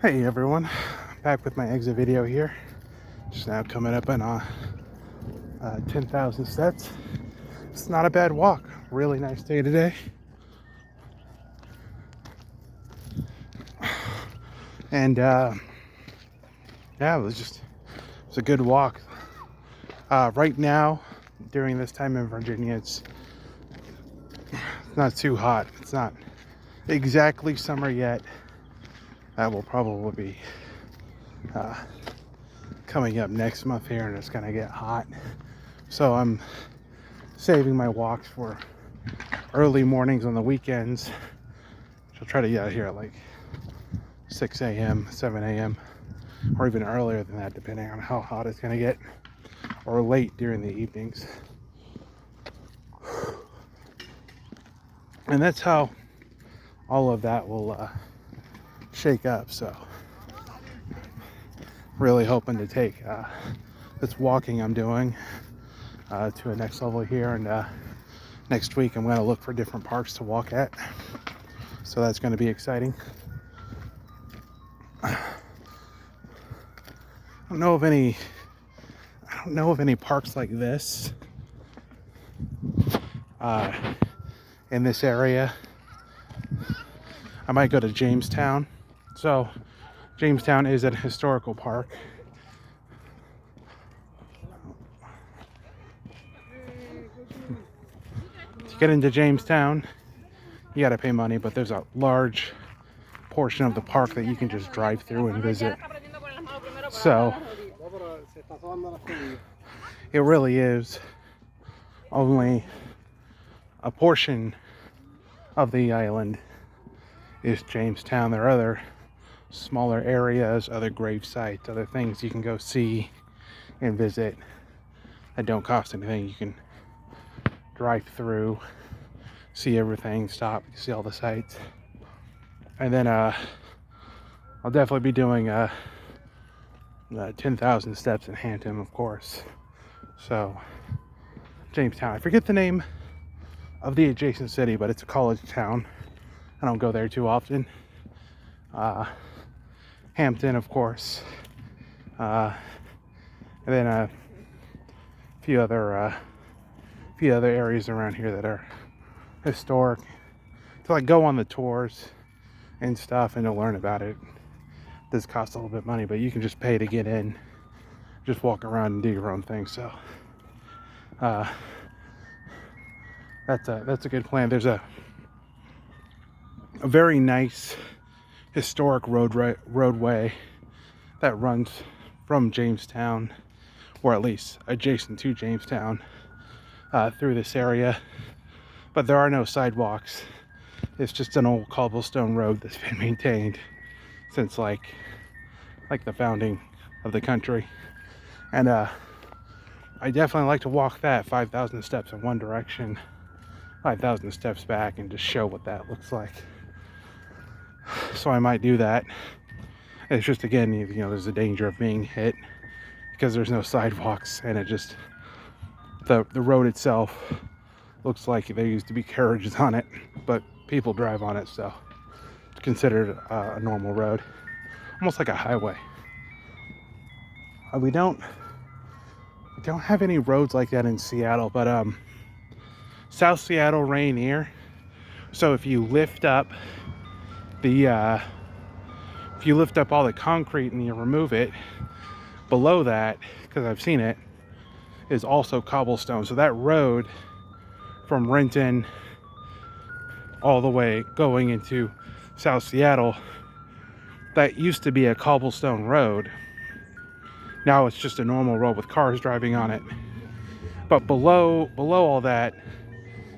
Hey everyone, back with my exit video here. Just now coming up on 10,000 steps. It's not a bad walk. Really nice day today. And yeah, it was a good walk. Right now, during this time in Virginia, it's not too hot. It's not exactly summer yet. That will probably be coming up next month here, and it's gonna get hot. So I'm saving my walks for early mornings on the weekends. I'll try to get out here at like 6 a.m., 7 a.m., or even earlier than that, depending on how hot it's gonna get, or late during the evenings. And that's how all of that will shake up. So really hoping to take this walking I'm doing to a next level here, and next week I'm going to look for different parks to walk at, so that's going to be exciting. I don't know of any parks like this in this area. I might go to Jamestown. So Jamestown is a historical park. To get into Jamestown, you got to pay money, but there's a large portion of the park that you can just drive through and visit. So it really is only a portion of the island is Jamestown. There are other smaller areas, other grave sites, other things you can go see and visit that don't cost anything. You can drive through, see everything, stop, see all the sights. And then I'll definitely be doing 10,000 steps in Hampton, of course. So Jamestown, I forget the name of the adjacent city, but it's a college town. I don't go there too often. Hampton, of course, and then a few other areas around here that are historic, to like go on the tours and stuff and to learn about it. It does cost a little bit of money, but you can just pay to get in, just walk around and do your own thing. So that's a good plan. There's a very nice historic roadway that runs from Jamestown, or at least adjacent to Jamestown, through this area, but there are no sidewalks. It's just an old cobblestone road that's been maintained since like the founding of the country. And I definitely like to walk that 5,000 steps in one direction, 5,000 steps back, and just show what that looks like. So I might do that. It's just, again, there's a danger of being hit because there's no sidewalks, and it just, the road itself looks like there used to be carriages on it, but people drive on it, so it's considered a normal road, almost like a highway. We don't have any roads like that in Seattle, but South Seattle, Rainier. So if you lift up all the concrete and you remove it, below that, because I've seen it, is also cobblestone. So that road from Renton all the way going into South Seattle, that used to be a cobblestone road. Now it's just a normal road with cars driving on it. But below all that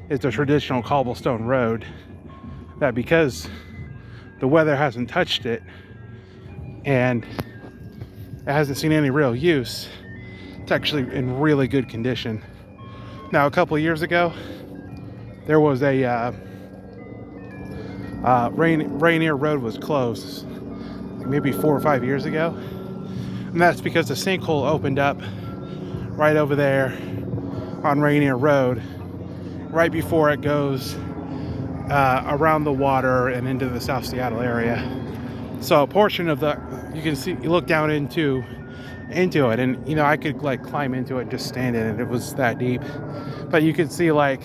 is a traditional cobblestone road that, because the weather hasn't touched it and it hasn't seen any real use, it's actually in really good condition. Now, a couple of years ago, there was a Rainier Road was closed, like maybe 4 or 5 years ago, and that's because the sinkhole opened up right over there on Rainier Road, right before it goes around the water and into the South Seattle area. So a portion of the, you can see, you look down into it, and you know, I could like climb into it and just stand in it. It was that deep. But you could see like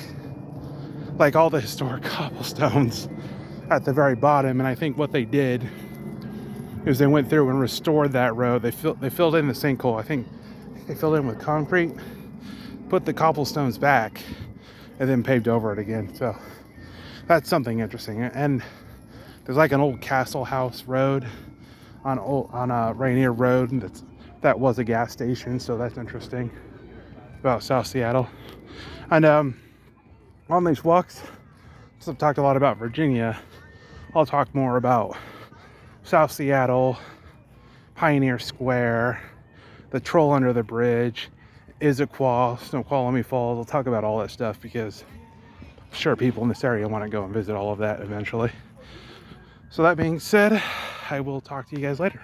all the historic cobblestones at the very bottom. And I think what they did is they went through and restored that road. They filled in the sinkhole. I think they filled in with concrete, put the cobblestones back, and then paved over it again. So that's something interesting. And there's like an old Castle House road on Rainier Road that was a gas station. So that's interesting about South Seattle. And on these walks, so I've talked a lot about Virginia. I'll talk more about South Seattle, Pioneer Square, the Troll Under the Bridge, Issaquah, Snoqualmie Falls. I'll talk about all that stuff because I'm sure people in this area want to go and visit all of that eventually. So that being said, I will talk to you guys later.